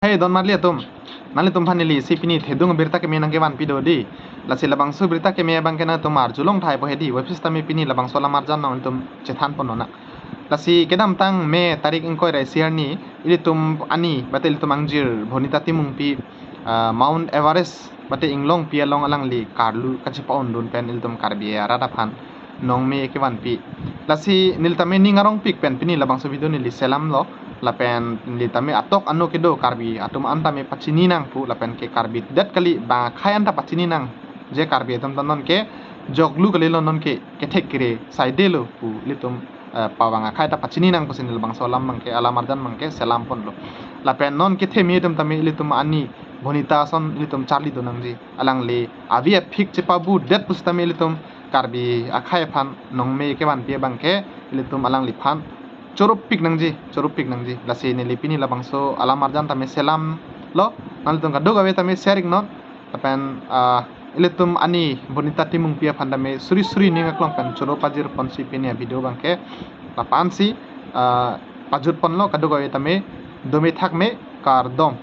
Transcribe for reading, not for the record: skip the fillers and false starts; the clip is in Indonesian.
Hey don marlia tum fanili sipini thedung berita ke menang ke wan pido di lasi labang su berita ke me bang kena tum mar julong thai po hedi website tami pini labang sola marjan nong tum cethan pon nona lasi kedam tang me tarik ingkoi rai siar ni ili tum ani batel tum angjir bonita timung pi Mount Everest bate inglong pi along alang li karlu kachi paun dun pen il tum karbia rada phan nong me ke wan pi lasi nil tame ningarong pik pen pini labang su video ni li selam lo lapen li tame atok anu kedo karbi atum anta me pacini nang pu lapen ke karbi dat kali ba khayan ta pacini nang je karbi tum non ke joglu kali lo non ke thek kire saide lo pu litum pawanga khai ta pacini nang pusin bang solam mang ke alamarjan mang ke selam pon lo lapen non ke themi tum tame litum ani bonita son litum charli do nang ji alang le avia phik che pabu det pustame litum karbi akhai phan nong me ke ban pe bang ke litum alang li phan corup pik nangji lasi ni lipini labangso alamarjan tame selam lo nalitung kado gawe tame sharing not tapen ilitum ani bonita timung pia pandame suri ni ngaklong pen coro pajir ponsi pini video bangke lapan si pajut pon lo kado gawe tame domi thak me kar dom